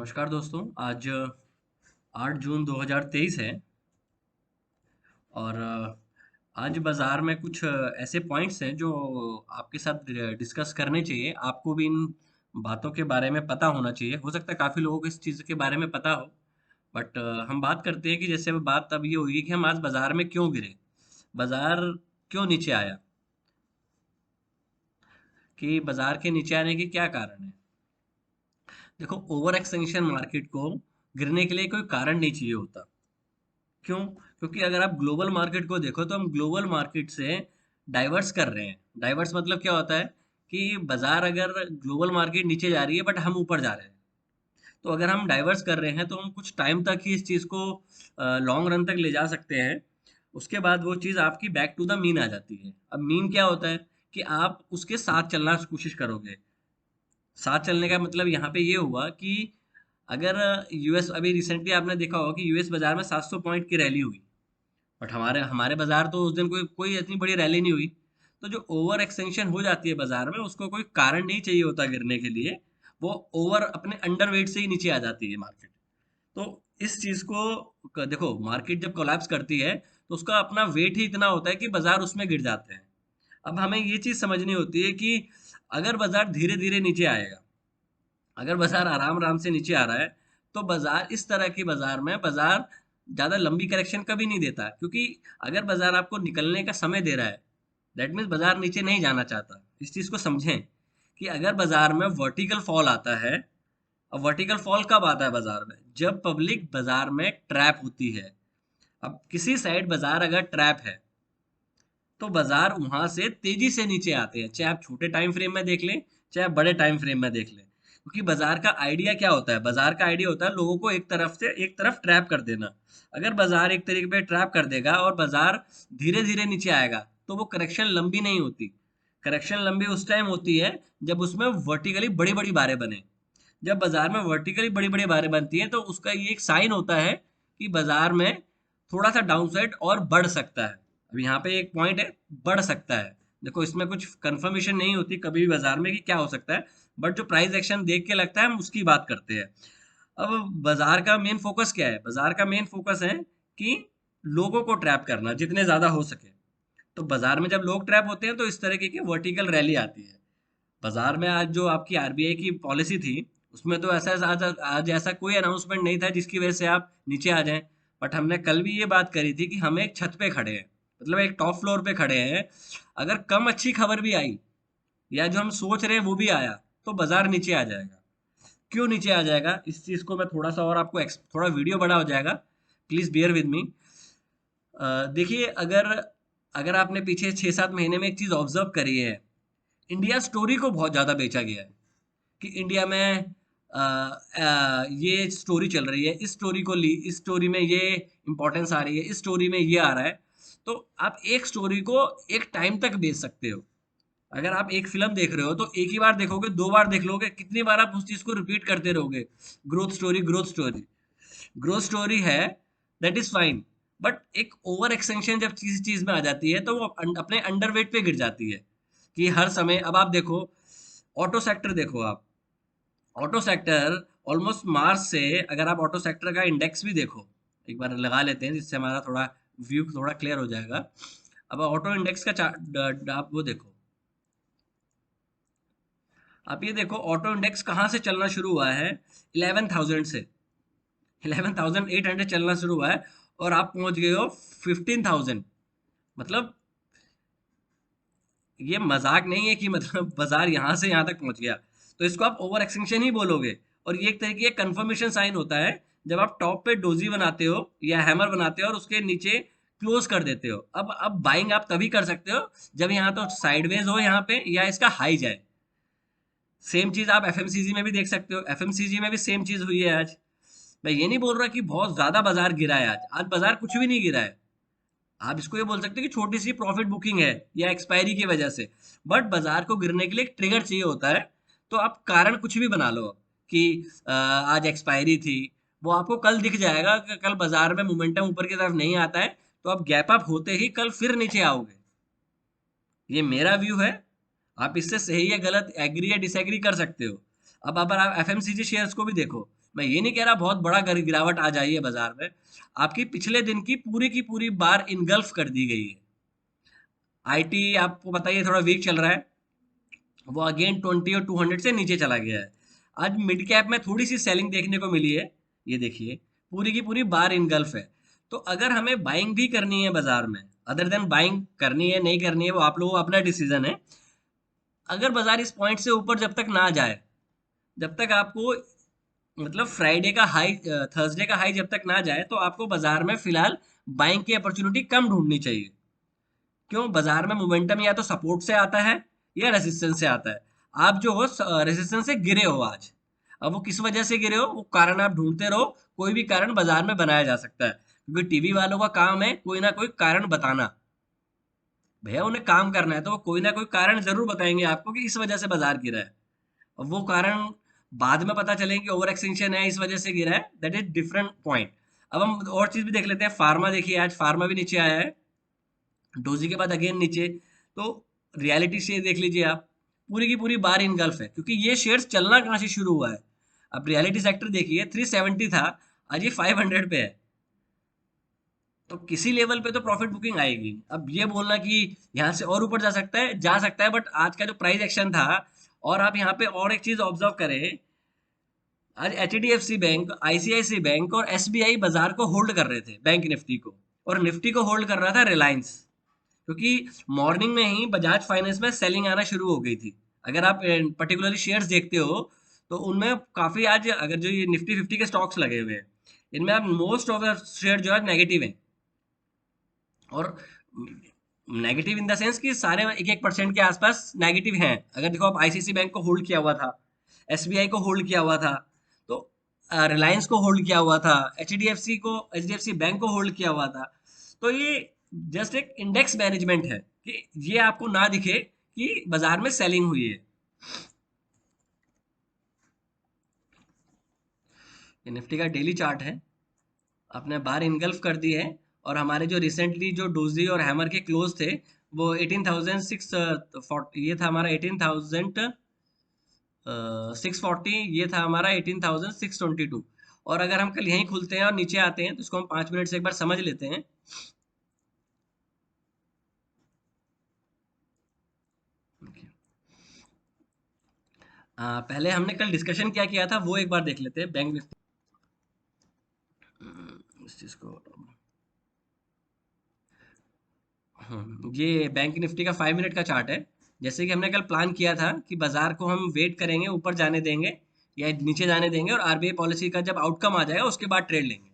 नमस्कार दोस्तों। आज 8 जून 2023 है और आज बाज़ार में कुछ ऐसे पॉइंट्स हैं जो आपके साथ डिस्कस करने चाहिए। आपको भी इन बातों के बारे में पता होना चाहिए। हो सकता है काफ़ी लोगों को इस चीज़ के बारे में पता हो, बट हम बात करते हैं कि जैसे अब बात अब ये हुई कि हम आज बाज़ार में क्यों गिरे? बाज़ार क्यों नीचे आया? कि बाज़ार के नीचे आने के क्या कारण हैं? देखो, ओवर एक्सटेंशन मार्केट को गिरने के लिए कोई कारण नहीं चाहिए होता। क्यों? क्योंकि अगर आप ग्लोबल मार्केट को देखो तो हम ग्लोबल मार्केट से डाइवर्स कर रहे हैं। डाइवर्स मतलब क्या होता है कि बाजार अगर ग्लोबल मार्केट नीचे जा रही है बट हम ऊपर जा रहे हैं। तो अगर हम डाइवर्स कर रहे हैं तो हम कुछ टाइम तक ही इस चीज़ को लॉन्ग रन तक ले जा सकते हैं। उसके बाद वो चीज़ आपकी बैक टू द मीन आ जाती है। अब मीन क्या होता है कि आप उसके साथ चलना कोशिश करोगे। साथ चलने का मतलब यहाँ पे ये हुआ कि अगर यूएस, अभी रिसेंटली आपने देखा होगा कि यूएस बाजार में 700 पॉइंट की रैली हुई, बट हमारे हमारे बाजार तो उस दिन कोई कोई इतनी बड़ी रैली नहीं हुई। तो जो ओवर एक्सटेंशन हो जाती है बाजार में, उसको कोई कारण नहीं चाहिए होता गिरने के लिए। वो ओवर अपने अंडर वेट से ही नीचे आ जाती है मार्केट। तो इस चीज को देखो, मार्केट जब कोलैप्स करती है तो उसका अपना वेट ही इतना होता है कि बाजार उसमें गिर जाते हैं। अब हमें ये चीज समझनी होती है कि अगर बाजार धीरे धीरे नीचे आएगा, अगर बाजार आराम आराम से नीचे आ रहा है, तो बाजार इस तरह की बाजार में बाजार ज्यादा लंबी करेक्शन कभी नहीं देता, क्योंकि अगर बाजार आपको निकलने का समय दे रहा है, दैट मीन्स बाजार नीचे नहीं जाना चाहता। इस चीज को समझें कि अगर बाजार में वर्टिकल फॉल आता है, अब वर्टिकल फॉल कब आता है बाजार में? जब पब्लिक बाजार में ट्रैप होती है। अब किसी साइड बाजार अगर ट्रैप है तो बाजार वहां से तेजी से नीचे आते हैं, चाहे आप छोटे टाइम फ्रेम में देख लें, चाहे आप बड़े टाइम फ्रेम में देख लें। क्योंकि बाजार का आइडिया क्या होता है? बाजार का आइडिया होता है लोगों को एक तरफ से एक तरफ ट्रैप कर देना। अगर बाजार एक तरीके पे ट्रैप कर देगा और बाजार धीरे धीरे नीचे आएगा तो वो करेक्शन लंबी नहीं होती। करेक्शन लंबी उस टाइम होती है जब उसमें वर्टिकली बड़ी बड़ी बारें बने। जब बाजार में वर्टिकली बड़ी बड़ी बारें बनती हैं तो उसका ये एक साइन होता है कि बाजार में थोड़ा सा डाउनसाइड और बढ़ सकता है। अब यहाँ पे एक पॉइंट है, बढ़ सकता है। देखो, इसमें कुछ कंफर्मेशन नहीं होती कभी भी बाजार में कि क्या हो सकता है, बट जो प्राइस एक्शन देख के लगता है हम उसकी बात करते हैं। अब बाजार का मेन फोकस क्या है? बाजार का मेन फोकस है कि लोगों को ट्रैप करना जितने ज्यादा हो सके। तो बाजार में जब लोग ट्रैप होते हैं तो इस तरीके की वर्टिकल रैली आती है। बाजार में आज जो आपकी आरबीआई की पॉलिसी थी, उसमें तो ऐसा आज ऐसा कोई अनाउंसमेंट नहीं था जिसकी वजह से आप नीचे आ जाएं। बट हमने कल भी ये बात करी थी कि हम एक छत पे खड़े हैं, मतलब एक टॉप फ्लोर पे खड़े हैं। अगर कम अच्छी खबर भी आई या जो हम सोच रहे हैं वो भी आया, तो बाजार नीचे आ जाएगा। क्यों नीचे आ जाएगा, इस चीज को मैं थोड़ा सा और आपको थोड़ा वीडियो बड़ा हो जाएगा, प्लीज बियर विद मी। देखिए, अगर अगर आपने पीछे 6-7 महीने में एक चीज ऑब्जर्व करी है, इंडिया स्टोरी को बहुत ज्यादा बेचा गया है कि इंडिया में ये स्टोरी चल रही है, इस स्टोरी को ली, इस स्टोरी में ये इंपॉर्टेंस आ रही है, इस स्टोरी में ये आ रहा है। तो आप एक स्टोरी को एक टाइम तक बेच सकते हो। अगर आप एक फिल्म देख रहे हो तो एक ही बार देखोगे, 2 बार देख लोगे, कितनी बार आप उस चीज को रिपीट करते रहोगे? Growth story, growth story, growth story है, दैट इज फाइन। बट एक ओवर एक्सटेंशन जब किसी चीज में आ जाती है तो वो अपने अंडरवेट पे गिर जाती है। कि हर समय, अब आप देखो, ऑटो सेक्टर देखो आप, ऑटो सेक्टर ऑलमोस्ट मार्च से, अगर आप ऑटो सेक्टर का इंडेक्स भी देखो, एक बार लगा लेते हैं जिससे हमारा थोड़ा व्यू थोड़ा क्लियर हो जाएगा। अब ऑटो इंडेक्स का आप वो देखो, आप ये देखो ऑटो इंडेक्स कहाँ से चलना शुरू हुआ है? 11,000 से, 11,800 चलना शुरू हुआ है और आप पहुंच गए हो 15,000। मतलब ये मजाक नहीं है कि मतलब बाजार यहाँ से यहाँ तक पहुंच गया। तो इसको आप ओवर एक्सटेंशन ही बोलोगे। और ये एक तरीके का कंफर्मेशन साइन होता है जब आप टॉप पे डोजी बनाते हो या हैमर बनाते हो और उसके नीचे क्लोज कर देते हो। अब बाइंग आप तभी कर सकते हो जब यहाँ तो साइडवेज हो यहाँ पे या इसका हाई जाए। सेम चीज आप एफएमसीजी में भी देख सकते हो, एफएमसीजी में भी सेम चीज हुई है आज। मैं ये नहीं बोल रहा कि बहुत ज्यादा बाजार गिरा है, आज आज बाजार कुछ भी नहीं गिरा है। आप इसको ये बोल सकते हो कि छोटी सी प्रॉफिट बुकिंग है या एक्सपायरी की वजह से। बट बाजार को गिरने के लिए एक ट्रिगर चाहिए होता है। तो आप कारण कुछ भी बना लो कि आज एक्सपायरी थी, वो आपको कल दिख जाएगा कि कल बाजार में मोमेंटम ऊपर की तरफ नहीं आता है, तो आप गैप अप होते ही कल फिर नीचे आओगे। ये मेरा व्यू है। आप इससे सही या गलत एग्री या डिसएग्री कर सकते हो। अब अगर आप एफएमसीजी शेयर्स को भी देखो, मैं ये नहीं कह रहा बहुत बड़ा गिरावट आ जाइए बाजार में, आपकी पिछले दिन की पूरी बार इनगल्फ कर दी गई है। आईटी आपको बताइए थोड़ा वीक चल रहा है, वो अगेन 20 और 200 से नीचे चला गया है। आज मिड कैप में थोड़ी सी सेलिंग देखने को मिली है, ये देखिए पूरी की पूरी बार इनगल्फ है। तो अगर हमें बाइंग भी करनी है बाजार में, अदर देन बाइंग करनी है नहीं करनी है वो आप लोगों का अपना डिसीजन है। अगर बाजार इस पॉइंट से ऊपर जब तक ना जाए, जब तक आपको मतलब फ्राइडे का हाई, थर्सडे का हाई जब तक ना जाए, तो आपको बाजार में फिलहाल बाइंग की अपॉर्चुनिटी कम ढूंढनी चाहिए। क्यों? बाजार में मोमेंटम या तो सपोर्ट से आता है या रेसिस्टेंस से आता है। आप जो हो रेसिस्टेंस से गिरे हो आज, अब वो किस वजह से गिरे हो वो कारण आप ढूंढते रहो, कोई भी कारण बाजार में बनाया जा सकता है, क्योंकि टीवी वालों का काम है कोई ना कोई कारण बताना। भैया उन्हें काम करना है तो वो कोई ना कोई कारण जरूर बताएंगे आपको कि इस वजह से बाजार गिरा है। अब वो कारण बाद में पता चले कि ओवर एक्सटेंशन है इस वजह से गिरा है, दैट इज डिफरेंट पॉइंट। अब हम और चीज भी देख लेते हैं, फार्मा देखिए आज फार्मा भी नीचे आया है, डोजी के बाद अगेन नीचे। तो रियलिटी शेयर देख लीजिए आप, पूरी की पूरी बार इनगल्फ है, क्योंकि ये शेयर्स चलना कहाँ से शुरू हुआ है। अब रियलिटी सेक्टर देखिए 370 था, आज ये 500 पे है। तो किसी लेवल पे तो प्रॉफिट बुकिंग आएगी। अब ये बोलना कि यहाँ से और ऊपर जा सकता है, जा सकता है, बट आज का जो प्राइस एक्शन था, और आप यहाँ पे और एक चीज ऑब्जर्व करें, आज एचडीएफसी बैंक, आईसीआईसी बैंक और एसबीआई बाजार को होल्ड कर रहे थे, बैंक निफ्टी को, और निफ्टी को होल्ड कर रहा था रिलायंस, क्योंकि मॉर्निंग में ही बजाज फाइनेंस में सेलिंग आना शुरू हो गई थी। अगर आप पर्टिकुलरली शेयर्स देखते हो तो उनमें काफी आज, अगर जो ये निफ्टी 50 के स्टॉक्स लगे हुए हैं, इनमें आप मोस्ट ऑफ द शेयर जो है नेगेटिव है। और नेगेटिव इन द सेंस कि सारे 1-1% के आसपास नेगेटिव हैं। अगर देखो आप आईसीसी बैंक को होल्ड किया हुआ था, एसबीआई को होल्ड किया हुआ था, तो रिलायंस को होल्ड किया हुआ था, एचडीएफसी बैंक को होल्ड किया हुआ था। तो ये जस्ट एक इंडेक्स मैनेजमेंट है कि ये आपको ना दिखे कि बाजार में सेलिंग हुई है। ये निफ्टी का डेली चार्ट है, आपने बार इनगल्फ कर दी है। और हमारे जो रिसेंटली जो डोजी और हैमर के क्लोज थे, वो 18,640, ये था हमारा 18,640, ये था हमारा 18,622। और अगर हम कल यहीं खुलते हैं और नीचे आते हैं तो इसको हम 5 मिनट से एक बार समझ लेते हैं। पहले हमने कल डिस्कशन क्या किया था वो एक बार देख लेते हैं, बैंक निफ्टी इस चीज को। ये बैंक निफ्टी का 5 मिनट का चार्ट है। जैसे कि हमने कल प्लान किया था कि बाजार को हम वेट करेंगे, ऊपर जाने देंगे या नीचे जाने देंगे, और आरबीआई पॉलिसी का जब आउटकम आ जाएगा उसके बाद ट्रेड लेंगे।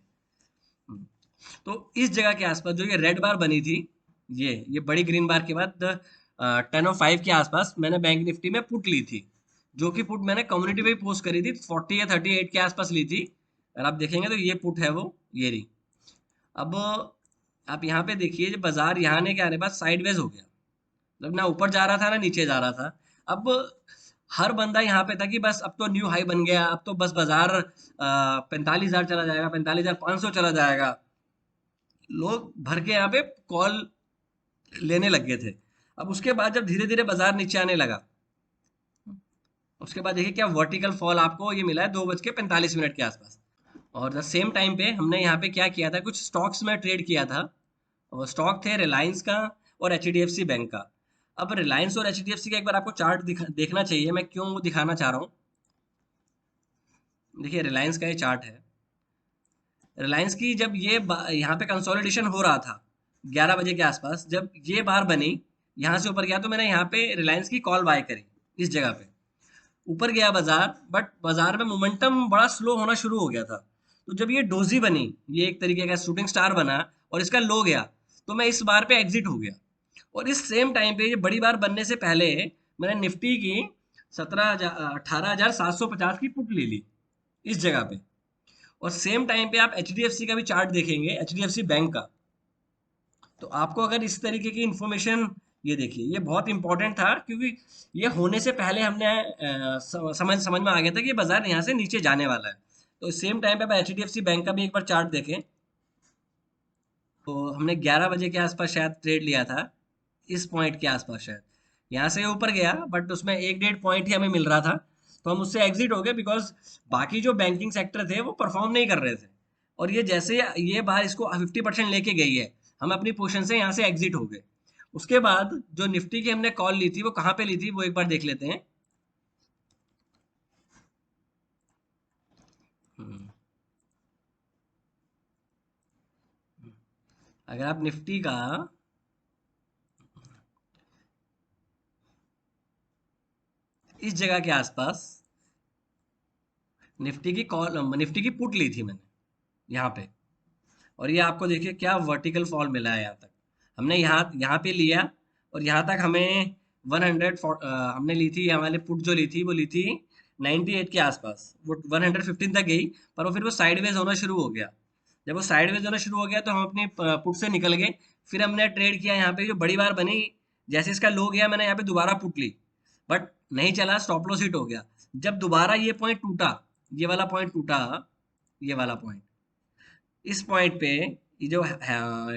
हम्म, तो इस जगह के आसपास जो ये रेड बार बनी थी, ये बड़ी ग्रीन बार के बाद 10:05 के आसपास मैंने बैंक निफ्टी में पुट ली थी, जो कि पुट मैंने कम्युनिटी पे पोस्ट करी थी, 40 या 38 के आसपास ली थी। अगर आप देखेंगे तो ये पुट है वो, ये रही। अब आप यहाँ पे देखिए, जब बाजार यहाँ आने के आने बाद साइडवेज हो गया, मतलब ना ऊपर जा रहा था ना नीचे जा रहा था। अब हर बंदा यहाँ पे था कि बस अब तो न्यू हाई बन गया, अब तो बस बाजार 45,000 चला जाएगा, 45,500 चला जाएगा। लोग भर के यहाँ पे कॉल लेने लग गए थे। अब उसके बाद जब धीरे धीरे बाजार नीचे आने लगा, उसके बाद देखिए क्या वर्टिकल फॉल आपको ये मिला है 2:45 के आसपास। और द सेम टाइम पे हमने यहाँ पे क्या किया था, कुछ स्टॉक्स में ट्रेड किया था। और स्टॉक थे रिलायंस का और एचडीएफसी बैंक का। अब रिलायंस और एचडीएफसी का एक बार आपको चार्ट देखना चाहिए, मैं क्यों वो दिखाना चाह रहा हूँ। देखिए रिलायंस का ये चार्ट है। रिलायंस की जब ये यहाँ पे कंसोलिडेशन हो रहा था 11 बजे के आसपास, जब ये बार बनी यहाँ से ऊपर गया, तो मैंने यहाँ पे रिलायंस की कॉल बाय करी इस जगह पे। ऊपर गया बाजार, बट बाजार में मोमेंटम बड़ा स्लो होना शुरू हो गया था। तो जब ये डोजी बनी, ये एक तरीके का शूटिंग स्टार बना और इसका लो गया, तो मैं इस बार पे एग्जिट हो गया। और इस सेम टाइम पे ये बड़ी बार बनने से पहले मैंने निफ्टी की 18,750 की पुट ले ली इस जगह पे। और सेम टाइम पे आप एचडीएफसी का भी चार्ट देखेंगे, एचडीएफसी बैंक का, तो आपको अगर इस तरीके की इंफॉर्मेशन, ये देखिए ये बहुत इंपॉर्टेंट था, क्योंकि ये होने से पहले हमने समझ समझ में आ गया था कि ये बाजार यहाँ से नीचे जाने वाला है। तो सेम टाइम पे आप एचडीएफसी बैंक का भी एक बार चार्ट देखें, तो हमने 11 बजे के आसपास शायद ट्रेड लिया था, इस पॉइंट के आसपास शायद। यहाँ से ऊपर गया, बट उसमें 1-1.5 पॉइंट ही हमें मिल रहा था। तो हम उससे एग्जिट हो गए, बिकॉज बाकी जो बैंकिंग सेक्टर थे वो परफॉर्म नहीं कर रहे थे। और ये जैसे ये बार इसको 50% लेके गई है, हम अपनी पोजीशन से यहाँ से एग्जिट हो गए। उसके बाद जो निफ्टी की हमने कॉल ली थी वो कहाँ पे ली थी, वो एक बार देख लेते हैं। हम्म, अगर आप निफ्टी का इस जगह के आसपास निफ्टी की कॉल, निफ्टी की पुट ली थी मैंने यहाँ पे, और ये आपको देखिए क्या वर्टिकल फॉल मिला है यहाँ तक। हमने यहाँ यहाँ पे लिया और यहाँ तक हमें 100 हमने ली थी, हमारे पुट जो ली थी वो ली थी 98 के आसपास, वो 115 तक गई, पर वो फिर वो साइडवेज होना शुरू हो गया। जब वो साइडवेज होना शुरू हो गया तो हम अपनी पुट से निकल गए। फिर हमने ट्रेड किया यहाँ पे, जो बड़ी बार बनी, जैसे इसका लो गया मैंने यहाँ पे दोबारा पुट ली, बट नहीं चला, स्टॉप लॉस हिट हो गया। जब दोबारा ये पॉइंट टूटा, ये वाला पॉइंट टूटा, ये वाला पॉइंट, इस पॉइंट पे ये जो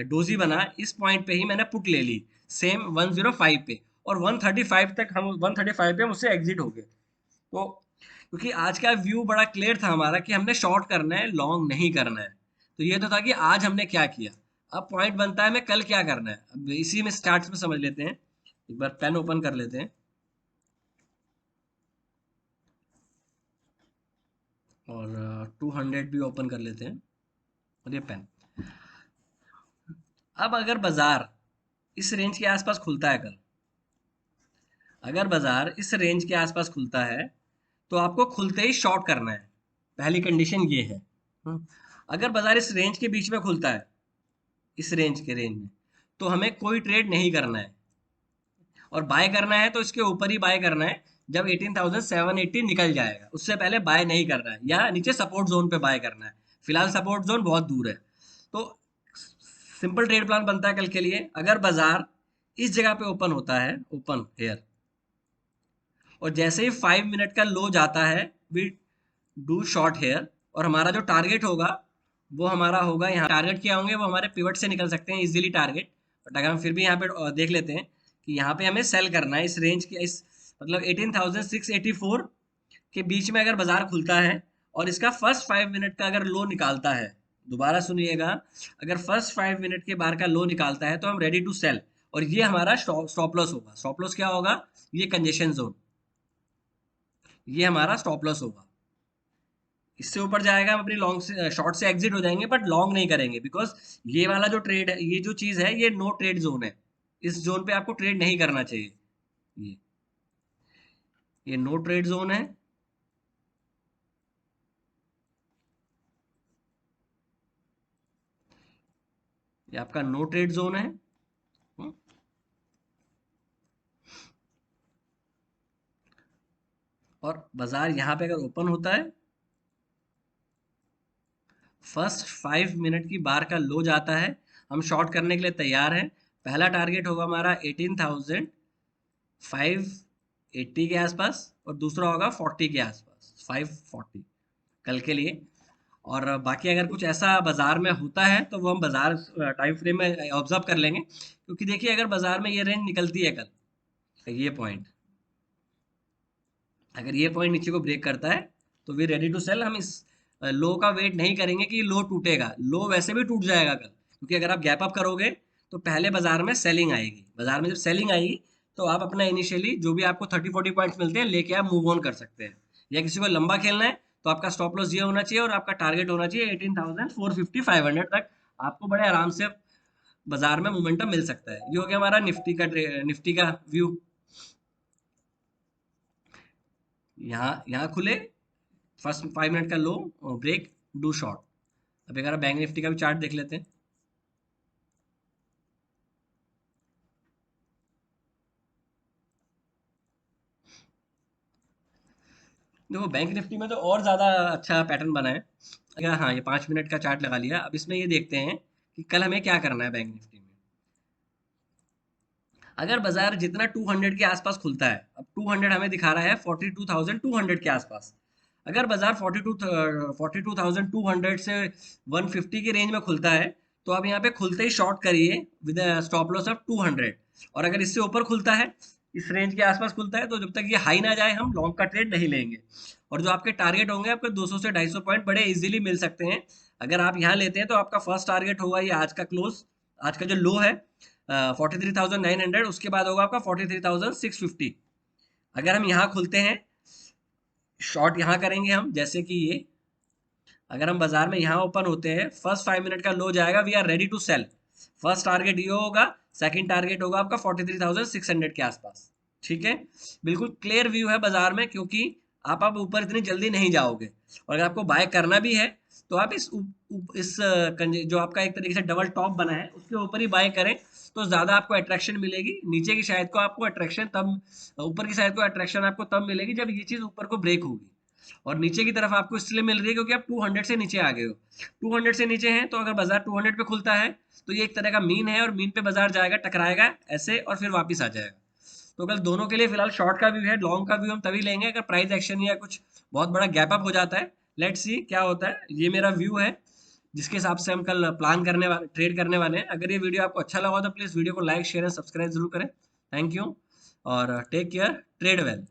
डोजी बना, इस पॉइंट पे ही मैंने पुट ले ली, सेम 105 पे, और 135 तक हम 135 पे हम उससे एग्जिट हो गए। तो क्योंकि आज का व्यू बड़ा क्लियर था हमारा कि हमने शॉर्ट करना है, लॉन्ग नहीं करना है। तो ये तो था कि आज हमने क्या किया। अब पॉइंट बनता है हमें कल क्या करना है, अब इसी में स्टार्ट में समझ लेते हैं। एक बार पेन ओपन कर लेते हैं और 200 भी ओपन कर लेते हैं, और ये पेन। अब अगर बाजार इस रेंज के आसपास खुलता है कल, अगर बाजार इस रेंज के आसपास खुलता है तो आपको खुलते ही शॉर्ट करना है, पहली कंडीशन ये है। हम्म, अगर बाजार इस रेंज के बीच में खुलता है, इस रेंज के रेंज में, तो हमें कोई ट्रेड नहीं करना है, और बाय करना है तो इसके ऊपर ही बाय करना है। जब 18,780 निकल जाएगा उससे पहले बाय नहीं करना है, या नीचे सपोर्ट जोन पे बाय करना है। फिलहाल सपोर्ट जोन बहुत दूर है। तो सिंपल ट्रेड प्लान बनता है कल के लिए, अगर बाजार इस जगह पे ओपन होता है, ओपन हेयर, और जैसे ही 5 मिनट का लो जाता है, वी डू शॉर्ट हेयर, और हमारा जो टारगेट होगा वो हमारा होगा, यहाँ टारगेट क्या होंगे वो हमारे पिवट से निकल सकते हैं इजीली टारगेट। बट अगर हम फिर भी यहाँ पे देख लेते हैं कि यहाँ पे हमें सेल करना है इस रेंज की, इस मतलब 18,684 के बीच में अगर बाजार खुलता है, और इसका फर्स्ट 5 मिनट का अगर लो निकालता है, दोबारा सुनिएगा, अगर फर्स्ट 5 मिनट के बार का लो निकालता है तो हम रेडी टू सेल, और ये हमारा स्टॉप लॉस होगा। स्टॉप लॉस क्या होगा, ये कंजेशन जोन, ये हमारा स्टॉप लॉस होगा। इससे ऊपर जाएगा हम अपनी लॉन्ग से शॉर्ट से एग्जिट हो जाएंगे, बट लॉन्ग नहीं करेंगे, बिकॉज ये वाला जो ट्रेड है, ये जो चीज है, ये नो ट्रेड जोन है। इस जोन पे आपको ट्रेड नहीं करना चाहिए। ये ये नो ट्रेड जोन है। ये आपका नो ट्रेड जोन है। हम्म, और बाजार यहाँ पे अगर ओपन होता है, फर्स्ट 5 मिनट की बार का लो जाता है, हम शॉर्ट करने के लिए तैयार हैं। पहला टारगेट होगा हमारा 18,580 के आसपास, और दूसरा होगा 40 के आसपास, 540 कल के लिए। और बाकी अगर कुछ ऐसा बाजार में होता है तो वो हम बाजार टाइम फ्रेम में ऑब्जर्व कर लेंगे, क्योंकि देखिए अगर बाजार में ये रेंज निकलती है कल, ये पॉइंट, अगर ये पॉइंट नीचे को ब्रेक करता है, तो वी रेडी टू सेल। हम इस लो का वेट नहीं करेंगे कि लो टूटेगा, लो वैसे भी टूट जाएगा कल, क्योंकि अगर आप गैप अप करोगे तो पहले बाजार में सेलिंग आएगी। बाजार में जब सेलिंग आएगी तो आप अपना इनिशियली जो भी आपको 30-40 पॉइंट्स मिलते हैं लेके आप मूव ऑन कर सकते हैं। या किसी को लंबा खेलना है तो आपका स्टॉप लॉस ये होना चाहिए, और आपका टारगेट होना चाहिए 18,450 500 तक। आपको बड़े आराम से बाजार में मोमेंटम मिल सकता है। ये हो गया हमारा निफ्टी का व्यू। यहाँ यहाँ खुले, फर्स्ट 5 मिनट का लो, ब्रेक, डू शॉर्ट। अब अगर बैंक निफ्टी का भी चार्ट देख लेते हैं। देखो बैंक निफ्टी में तो और ज्यादा अच्छा पैटर्न बना है। अगर हाँ, ये 5 मिनट का चार्ट लगा लिया, अब इसमें ये देखते हैं कि कल हमें क्या करना है बैंक निफ्टी में। अगर बाजार जितना 200 के आसपास खुलता है, अब 200 हमें दिखा रहा है 42,200 के आसपास। अगर बाजार 42,200 से 150 की रेंज में खुलता है, तो आप यहाँ पे खुलते ही शॉर्ट करिए विद स्टॉप लॉस ऑफ 200। और अगर इससे ऊपर खुलता है इस रेंज के आसपास खुलता है तो जब तक ये हाई ना जाए हम लॉन्ग का ट्रेड नहीं लेंगे। और जो आपके टारगेट होंगे आपके 200 से 250 पॉइंट बड़े इजीली मिल सकते हैं। अगर आप यहाँ लेते हैं तो आपका फर्स्ट टारगेट होगा ये आज का क्लोज, आज का जो लो है 43,900, उसके बाद होगा आपका 43,650। अगर हम यहाँ खुलते हैं, शॉर्ट यहाँ करेंगे हम, जैसे कि ये अगर हम बाजार में यहाँ ओपन होते हैं, फर्स्ट 5 मिनट का लो जाएगा, we are ready to sell. First target ये होगा, सेकंड टारगेट होगा आपका 43,600 के आसपास। ठीक है, बिल्कुल क्लियर व्यू है बाजार में, क्योंकि आप अब ऊपर इतनी जल्दी नहीं जाओगे। और अगर आपको बाय करना भी है तो आप जो आपका एक तरीके से डबल टॉप बना है उसके ऊपर ही बाय करें, तो ज्यादा आपको अट्रैक्शन मिलेगी। नीचे की शायद को आपको अट्रैक्शन तब, ऊपर की शायद को अट्रैक्शन आपको तब मिलेगी जब ये चीज ऊपर को ब्रेक होगी। और नीचे की तरफ आपको इसलिए मिल रही है क्योंकि आप 200 से नीचे आ गए हो। 200 से नीचे हैं तो अगर बाजार 200 पे खुलता है तो ये एक तरह का मीन है, और मीन पे बाजार जाएगा, टकराएगा ऐसे और फिर वापस आ जाएगा। तो कल दोनों के लिए फिलहाल शॉर्ट का व्यू है, लॉन्ग का व्यू हम तभी लेंगे अगर प्राइस एक्शन या कुछ बहुत बड़ा गैप अप हो जाता है। लेट्स सी क्या होता है। ये मेरा व्यू है जिसके हिसाब से हम कल प्लान करने वाले, ट्रेड करने वाले हैं। अगर ये वीडियो आपको अच्छा लगा तो प्लीज वीडियो को लाइक शेयर एंड सब्सक्राइब जरूर करें। थैंक यू और टेक केयर, ट्रेड वेल।